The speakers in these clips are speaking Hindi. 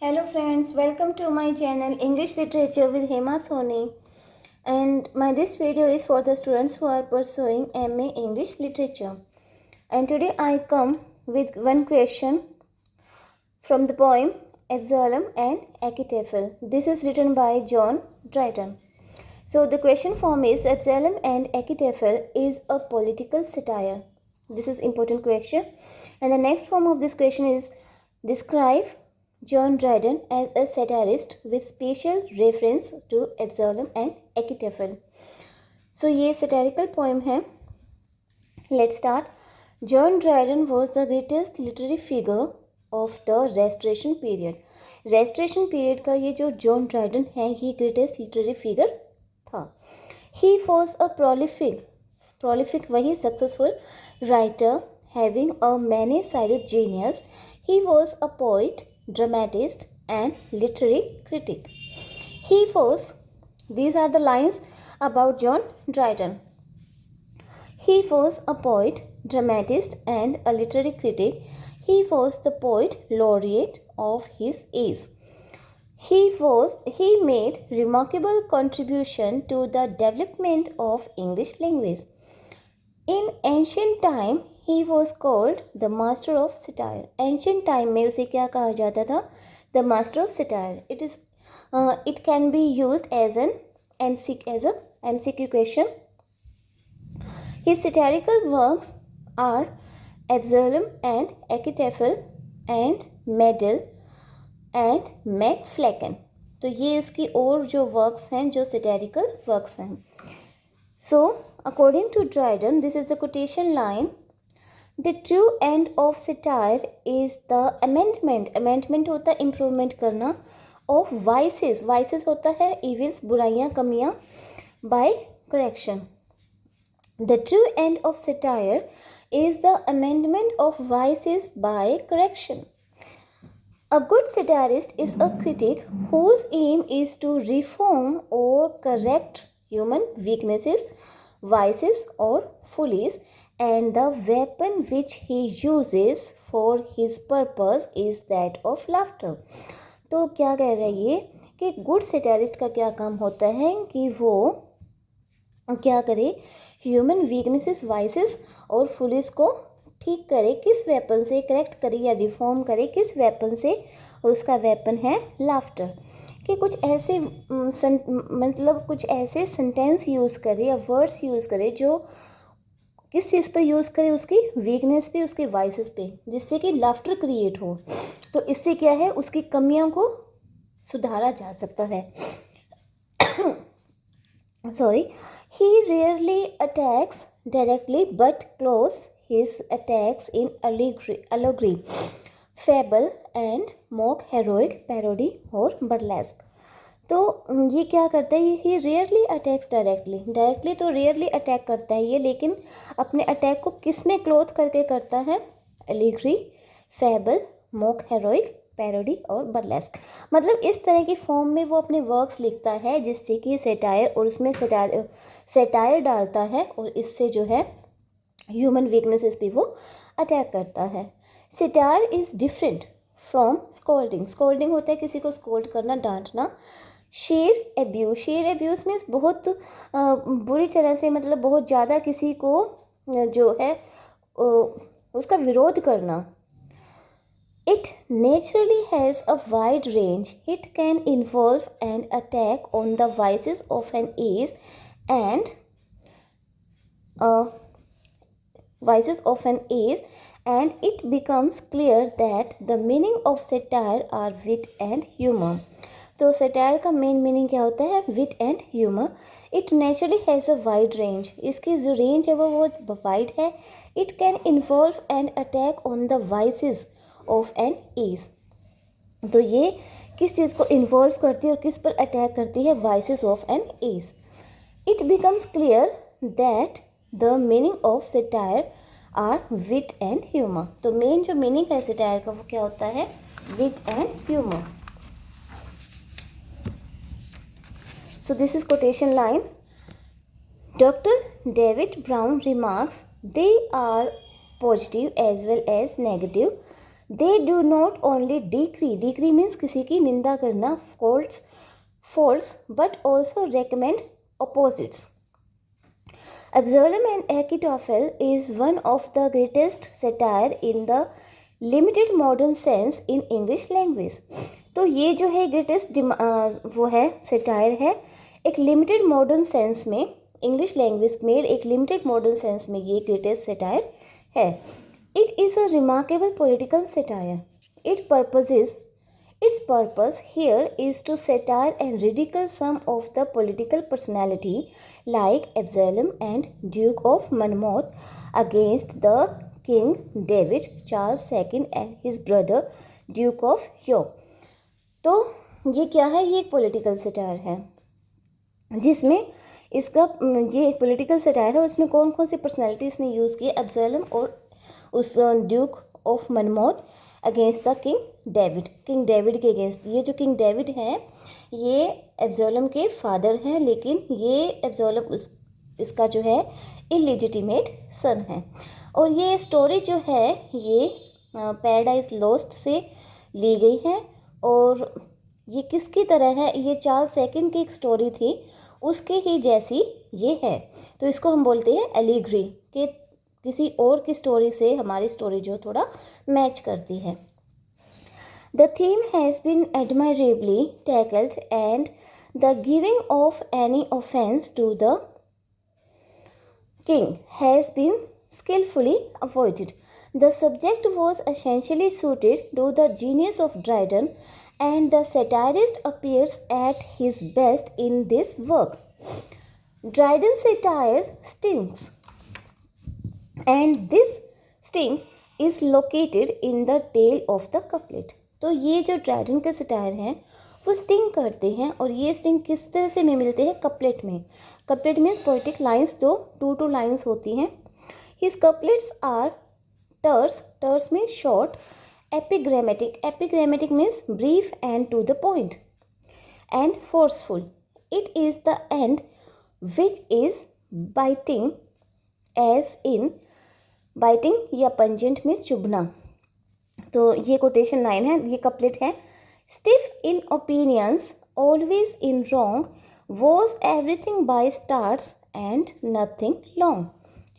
Hello friends, welcome to my channel English Literature with Hema Soni. And this video is for the students who are pursuing MA English Literature. And today I come with one question from the poem Absalom and Achitophel. This is written by John Dryden. So the question form is Absalom and Achitophel is a political satire. This is important question. And the next form of this question is describe John Dryden as a satirist with special reference to Absalom and Achitophel. So ये satirical poem है. Let's start. John Dryden was the greatest literary figure of the Restoration period. Restoration period का ये जो John Dryden है ये greatest literary figure था. He was a prolific वही successful writer having a many-sided genius. He was a poet, dramatist and literary critic. These are the lines about John Dryden. He was a poet, dramatist and a literary critic. He was the poet laureate of his age. He made remarkable contribution to the development of English language. In ancient time, he was called the master of satire. Ancient time में उसे क्या कहा जाता था? The master of satire. It can be used as a MCQ question. His satirical works are Absalom and Achitophel and Medal and McFlacken. तो ये इसकी और जो works हैं जो satirical works हैं. So according to Dryden, this is the quotation line. The true end of satire is the amendment. Amendment होता है improvement करना of vices. Vices होता है evils, बुराइयाँ, कमियाँ by correction. The true end of satire is the amendment of vices by correction. A good satirist is a critic whose aim is to reform or correct human weaknesses, vices or follies, and the weapon which he uses for his purpose is that of laughter. तो क्या कह रहा है ये कि गुड सेटारिस्ट का क्या काम होता है कि वो क्या करे, ह्यूमन वीकनेसेस, वाइसेस और फुलिस को ठीक करे, किस वेपन से करेक्ट करे या रिफॉर्म करे, किस वेपन से, और उसका वेपन है लाफ्टर. कि कुछ ऐसे कुछ ऐसे सेंटेंस यूज़ करे या वर्ड्स यूज़ करे जो किस चीज़ पर यूज़ करे, उसकी वीकनेस पे, उसके वाइसेस पे, जिससे कि लाफ्टर क्रिएट हो. तो इससे क्या है, उसकी कमियों को सुधारा जा सकता है. Sorry. He rarely attacks directly but closes his attacks in allegory, fable and mock heroic parody और burlesque. तो ये क्या करता है, ये रेयरली अटैक्स डायरेक्टली तो रेयरली अटैक करता है ये, लेकिन अपने अटैक को किस में क्लोथ करके करता है, allegory, fable, mock heroic, parody और बर्लेस्क. मतलब इस तरह की फॉर्म में वो अपने वर्क्स लिखता है जिससे कि सेटायर, और उसमें सेटायर डालता है और इससे जो है ह्यूमन वीकनेसेस भी वो अटैक करता है. Satire is different from scolding. Scolding होता है किसी को स्कोल्ड करना, डांटना. शेर एब्यूज़ मीन्स बहुत बुरी तरह से, मतलब बहुत ज़्यादा किसी को जो है उसका विरोध करना. It naturally has a wide range. It can involve an attack on the vices of an age and it becomes clear that the meaning of satire are wit and humor. तो सटायर का मेन मीनिंग क्या होता है, wit and humour. It naturally has a wide range. इसकी जो रेंज है वो बहुत वाइड है. It can involve and attack on the vices of an age. तो ये किस चीज़ को इन्वॉल्व करती है और किस पर अटैक करती है, vices of an age. It becomes clear that the meaning of satire are wit and humour. तो मेन जो मीनिंग है सटायर का वो क्या होता है, wit and humour. So this is quotation line. Dr. David Brown remarks, they are positive as well as negative. They do not only decree means किसी की निंदा करना, falls but also recommend opposites. Absalom and Achitophel is one of the greatest satire in the limited modern sense in English language. तो ये जो है ग्रेटेस्ट वो है सेटायर है एक लिमिटेड मॉडर्न सेंस में, इंग्लिश लैंग्वेज में एक लिमिटेड मॉडर्न सेंस में ये ग्रेटेस्ट सेटायर है. It is a remarkable political satire. Its purpose here is to satire and ridicule some of the political personality like Absalom and Duke of Monmouth against the King David, Charles II and his brother Duke of York. तो ये क्या है? ये एक पॉलिटिकल सटायर है जिसमें इसका ये एक पॉलिटिकल सटायर है और उसमें कौन कौन सी पर्सनैलिटीज़ ने यूज़ की? एब्सैलम और उस duke of Monmouth against the king David के अगेंस्ट. ये जो किंग डेविड हैं ये एब्सैलम के फादर हैं, लेकिन ये एब्सैलम इसका जो है इलिजिटिमेट सन है. और ये स्टोरी जो है ये पैराडाइज लॉस्ट से ली गई है और ये किसकी तरह है? ये चार्ल्स सेकंड की एक स्टोरी थी उसके ही जैसी ये है. तो इसको हम बोलते हैं एलिग्री कि किसी और की स्टोरी से हमारी स्टोरी जो थोड़ा मैच करती है. The theme has been admirably tackled and the giving of any offence to the king has been skillfully avoided. The subject was essentially suited to the genius of Dryden, and the satirist appears at his best in this work. Dryden's satire stings, and this sting is located in the tail of the couplet. तो ये जो ड्राइडन के सटायर हैं वो स्टिंग करते हैं और ये स्टिंग किस तरह से में मिलते हैं? कपलेट में. कपलेट मीन्स पोइटिक लाइन्स जो टू लाइन्स होती हैं. His couplets are terse. Terse means short. Epigrammatic means brief and to the point. And forceful. It is the end which is biting, as in biting या pungent means चुभना. तो ये कोटेशन लाइन है, ये कपलेट है. Stiff in opinions, always in wrong, was everything by starts and nothing long.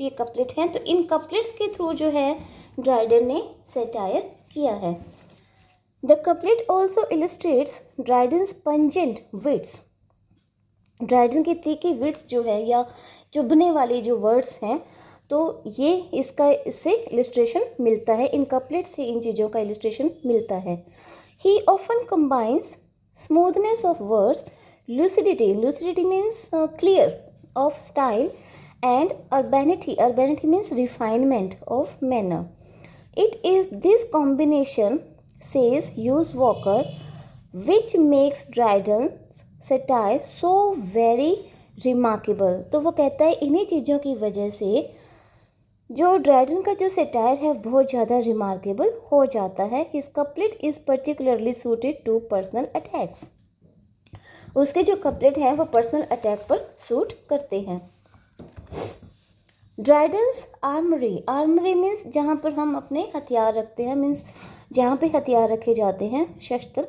ये कपलेट हैं. तो इन कपलेट्स के थ्रू जो है ड्राइडन ने सेटायर किया है. The couplet also illustrates Dryden's pungent wits. Dryden की तीखी विट्स जो है या चुभने वाली जो वर्ड्स हैं, तो ये इससे इलस्ट्रेशन मिलता है. इन कपलेट से इन चीज़ों का इलस्ट्रेशन मिलता है. ही often combines smoothness of words, lucidity means clear of style, and urbanity means refinement of manner. It is this combination, says Hughes Walker, which makes Dryden's satire so very remarkable. तो वो कहता है इन्हीं चीज़ों की वजह से जो ड्राइडन का जो सेटायर है बहुत ज़्यादा रिमार्केबल हो जाता है. His couplet is particularly suited to personal attacks. उसके जो कपलेट हैं वो पर्सनल अटैक पर सूट करते हैं. ड्राइडन्स आर्मरी मीन्स जहाँ पर हम अपने हथियार रखते हैं, मीन्स जहाँ पे हथियार रखे जाते हैं, शस्त्र.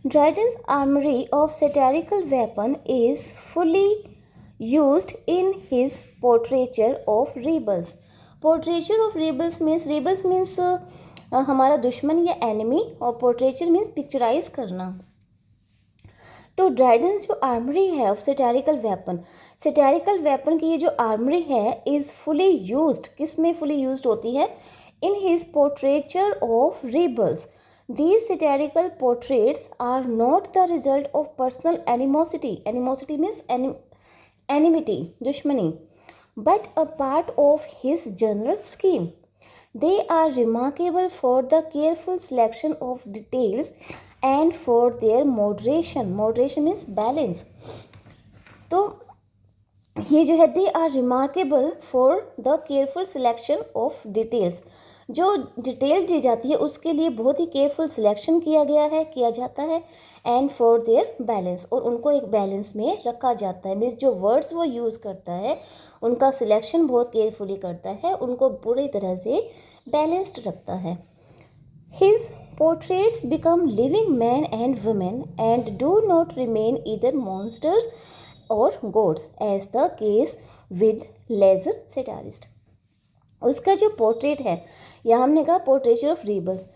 Dryden's armoury of satirical weapon is fully used in his portraiture of rebels. Portraiture of rebels means हमारा दुश्मन या एनिमी, और पोर्ट्रेचर मीन्स पिक्चराइज करना. तो ड्राइडन जो आर्मरी है ऑफ सैटारिकल वेपन की ये जो आर्मरी है इज़ फुली यूज्ड. किस में फुली यूज्ड होती है? In his portraiture of rebels. These satirical portraits are not the result of personal animosity means enmity, दुश्मनी, but a part of his general scheme. They are remarkable for the careful selection of details and for their moderation. Moderation means balance. तो ये जो है they are remarkable for the careful selection of details. जो डिटेल दी जाती है उसके लिए बहुत ही केयरफुल सिलेक्शन किया जाता है. एंड फॉर देयर बैलेंस, और उनको एक बैलेंस में रखा जाता है. मीन्स जो वर्ड्स वो यूज़ करता है उनका सिलेक्शन बहुत केयरफुली करता है, उनको पूरी तरह से बैलेंस्ड रखता है. His portraits become living men and women and do not remain either monsters or gods as the case with lesser satirists. उसका जो पोर्ट्रेट है, या हमने कहा पोर्ट्रेचर ऑफ रीबल्स,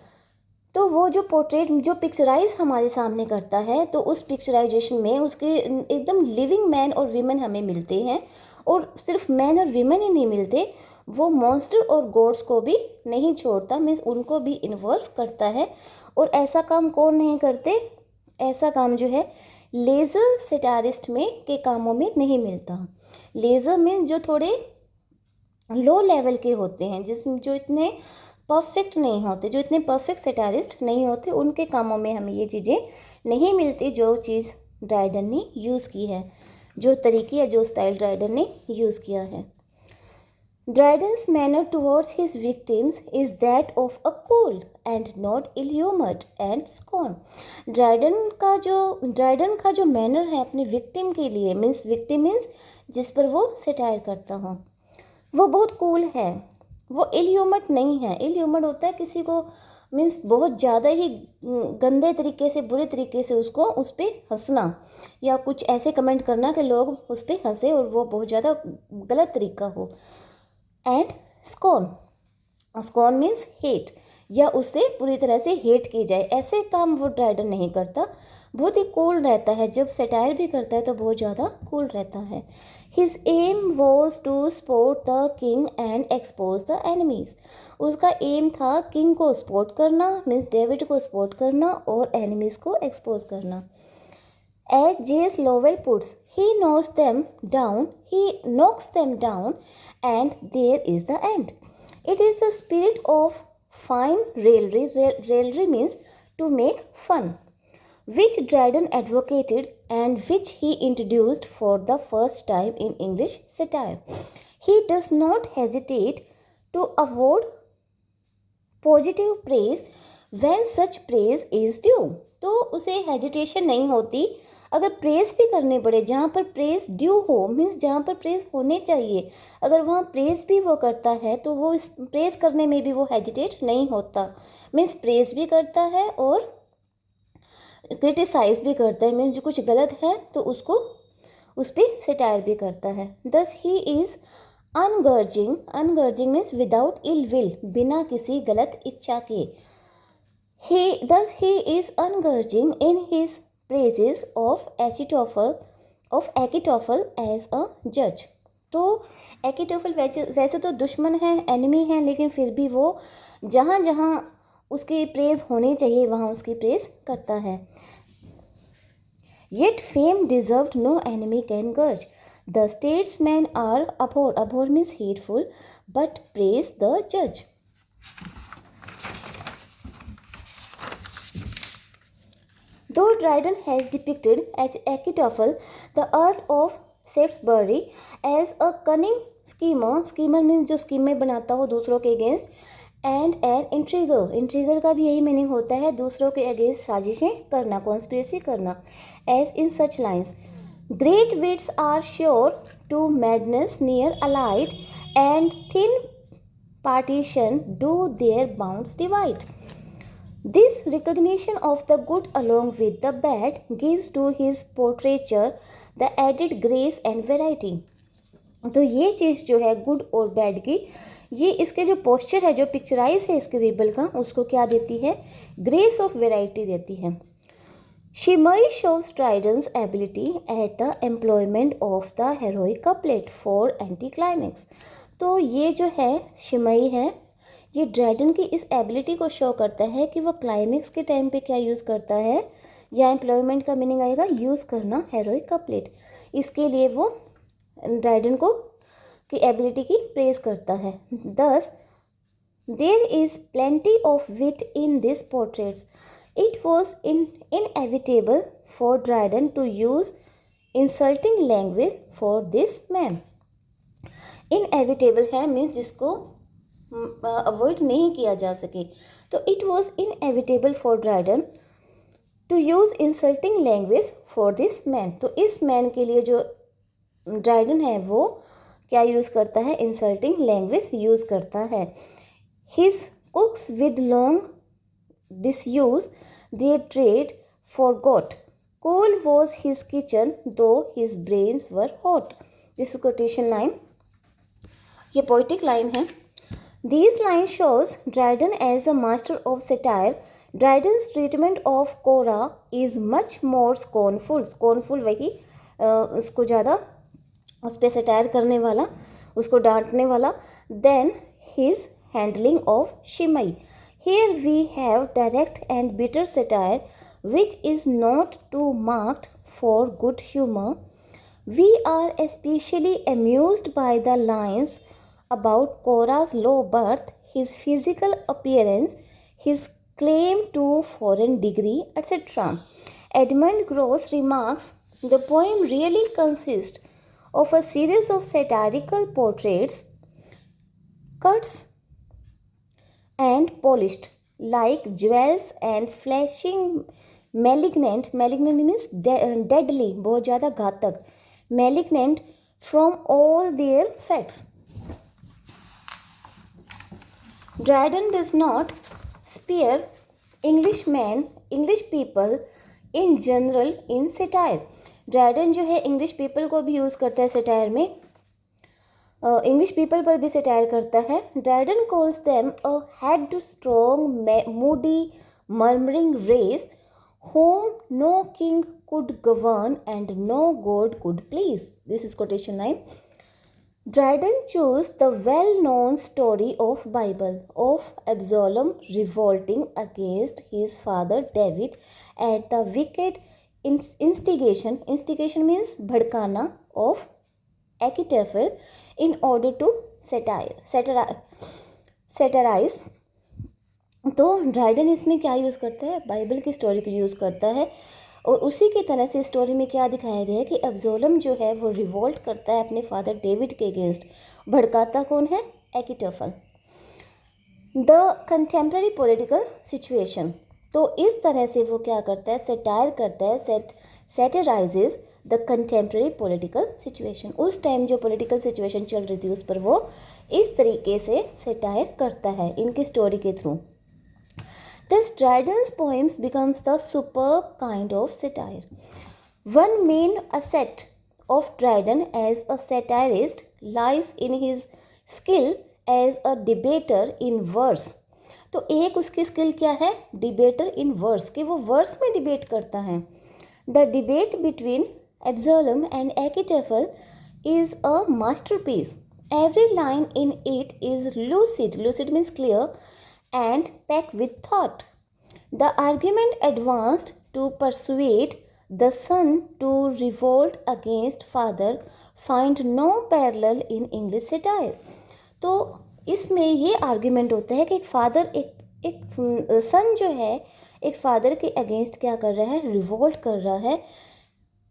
तो वो जो पोर्ट्रेट जो पिक्चराइज हमारे सामने करता है, तो उस पिक्चराइजेशन में उसके एकदम लिविंग मैन और वीमेन हमें मिलते हैं, और सिर्फ मैन और वीमेन ही नहीं मिलते, वो मॉन्स्टर और गॉड्स को भी नहीं छोड़ता, मीन्स उनको भी इन्वॉल्व करता है। और ऐसा काम कौन नहीं करते, ऐसा काम जो है लेज़र सेटारिस्ट में के कामों में नहीं मिलता। लेज़र में जो थोड़े लो लेवल के होते हैं, जिसमें जो इतने परफेक्ट नहीं होते, जो इतने परफेक्ट सेटारिस्ट नहीं होते, उनके कामों में हमें ये चीज़ें नहीं मिलती जो चीज़ ड्राइडन ने यूज़ की है, जो तरीके या जो स्टाइल ड्राइडन ने यूज़ किया है। Dryden's manner towards his victims is that of a cold and not ill-humored and scorn. Dryden का जो मैनर है अपने विक्टिम के लिए, मीन्स विक्टिम मीन्स जिस पर वो सटायर करता हो, वो बहुत कूल है, वो इल ह्यूमर्ड नहीं है। इल ह्यूमर्ड होता है किसी को, मीन्स बहुत ज़्यादा ही गंदे तरीके से, बुरे तरीके से उसको उस पर हंसना या कुछ ऐसे कमेंट करना कि लोग उस पर हंसे और वो बहुत ज़्यादा गलत तरीका हो। एंड स्कॉन मीन्स हेट, या उससे पूरी तरह से हेट की जाए, ऐसे काम वो ड्राइडन नहीं करता, बहुत ही कूल रहता है। जब सटायर भी करता है तो बहुत ज़्यादा कूल रहता है। His aim was to support the king and expose the enemies. उसका एम था किंग को सपोर्ट करना, मीन्स डेविड को सपोर्ट करना, और एनिमीज़ को एक्सपोज करना। As J.S. Lowell puts, he knocks them down, and there is the end. It is the spirit of fine raillery. Raillery means to make fun, which Dryden advocated and which he introduced for the first time in English satire. He does not hesitate to award positive praise when such praise is due. तो उसे हेजिटेशन नहीं होती अगर प्रेज़ भी करने पड़े, जहाँ पर प्रेज़ ड्यू हो, मीन्स जहाँ पर प्रेज़ होने चाहिए, अगर वहाँ प्रेज़ भी वो करता है तो वो इस प्रेज़ करने में भी वो हेजिटेट नहीं होता, मीन्स प्रेज़ भी करता है और क्रिटिसाइज़ भी करता है, मीन्स जो कुछ गलत है तो उसको उस पर सटायर भी करता है। Thus he is ungrudging means without ill will, बिना किसी गलत इच्छा के। He is ungrudging in his praises of Achitophel as a judge. तो एकिटोफल वैसे तो दुश्मन है, एनिमी है, लेकिन फिर भी वो जहाँ जहाँ उसकी प्रेज़ होनी चाहिए वहाँ उसकी प्रेज़ करता है। Yet fame deserved no enemy can grudge. The statesmen are abhor means hateful, but praise the judge. Though Dryden has depicted Achitophel, the Earl of Shaftesbury, as a cunning schemer means जो स्कीमें बनाता हो दूसरों के अगेंस्ट, एंड एन इंट्रीगर का भी यही मीनिंग होता है, दूसरों के अगेंस्ट साजिशें करना, कॉन्स्पिरेसी करना। As in such lines, great wits are sure to madness near allied, and thin partition do their bounds divide. This recognition of the good along with the bad gives to his portraiture the added grace and variety. तो ये चीज़ जो है गुड और बैड की, ये इसके जो पोस्चर है, जो पिक्चराइज है इसके रिबल का, उसको क्या देती है, ग्रेस ऑफ वेराइटी देती है। शिमई shows Dryden's ability at the employment of the heroic couplet for anticlimax. तो ये जो है शिमई है, ये ड्राइडन की इस एबिलिटी को शो करता है कि वो क्लाइमेक्स के टाइम पे क्या यूज़ करता है, या एम्प्लॉयमेंट का मीनिंग आएगा यूज़ करना हेरोइक कपलेट। इसके लिए वो ड्राइडन को की एबिलिटी की प्रेज करता है। Thus there is plenty of wit in this portraits. It was inevitable for Dryden to use insulting language for this man. Inevitable है मीन्स जिसको अवॉइड नहीं किया जा सके, तो it was inevitable for Dryden to use insulting language for this man. तो इस मैन के लिए जो ड्राइडन है वो क्या यूज़ करता है, इंसल्टिंग लैंग्वेज यूज़ करता है। His कुक्स with long disuse their trade forgot. Cold was his kitchen, though his brains were hot. This is quotation line. ये poetic line है. These lines shows Dryden as a master of satire. Dryden's treatment of Cora is much more scornful. Scornful वही उसको ज़्यादा उस पर सटायर करने वाला, उसको डांटने वाला, than his handling of Shimei. Here we have direct and bitter satire, which is not too marked for good humor. We are especially amused by the lines about Cora's low birth, his physical appearance, his claim to foreign degree, etc. Edmund Gross remarks, the poem really consists of a series of satirical portraits, cuts and polished, like jewels and flashing malignant means deadly, बहुत ज़्यादा घातक, malignant from all their facts. Dryden does not spare English people in general in satire. Dryden जो है इंग्लिश पीपल को भी यूज़ करता है सटायर में, इंग्लिश पीपल पर भी सटायर करता है. Dryden calls them a headstrong, moody, murmuring race whom no king could govern and no god could please. This is quotation line. Dryden chose the well-known story of Bible of Absalom revolting against his father David at the wicked instigation means भड़काना of Achitophel in order to satirize. तो ड्राइडन इसमें क्या यूज़ करता है, बाइबल की स्टोरी को यूज़ करता है, और उसी की तरह से स्टोरी में क्या दिखाया गया है कि अब्सोलम जो है वो रिवोल्ट करता है अपने फादर डेविड के अगेंस्ट. भड़काता कौन है, एकिटोफल. द कंटेम्प्रेरी पॉलिटिकल सिचुएशन, तो इस तरह से वो क्या करता है, सटायर करता है, सैटराइजेस द कंटेम्प्रेरी पॉलिटिकल सिचुएशन. उस टाइम जो पॉलिटिकल सिचुएशन चल रही थी उस पर वो इस तरीके से सटायर करता है इनकी स्टोरी के through. Thus, Dryden's poems becomes the superb kind of satire. One main asset of Dryden as a satirist lies in his skill as a debater in verse. तो एक उसकी स्किल क्या है, डिबेटर इन वर्स, कि वो वर्स में डिबेट करता है. The debate between Absalom and Achitophel is a masterpiece. Every line in it is lucid means clear, and packed with thought. The argument advanced to persuade the son to revolt against father find no parallel in English satire. तो इसमें ये आर्ग्यूमेंट होता है कि एक फादर एक सन जो है एक फादर के अगेंस्ट क्या कर रहा है, रिवोल्ट कर रहा है.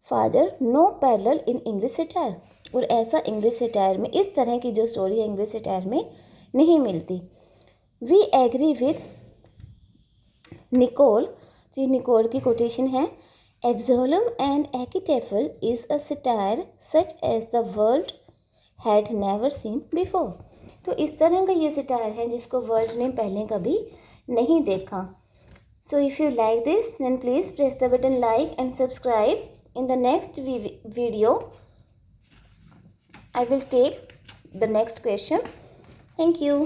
Father no parallel in English satire, और ऐसा इंग्लिश सटायर में, इस तरह की जो स्टोरी है इंग्लिश सटायर में नहीं मिलती. वी एग्री विद निकोल, तो ये निकोल की कोटेशन है. Absalom and Achitophel is a satire such as the world had never seen before. तो इस तरह का ये सटायर है जिसको वर्ल्ड ने पहले कभी नहीं देखा. So if you like this then please press the button like and subscribe. In the next video I will take the next question. Thank you.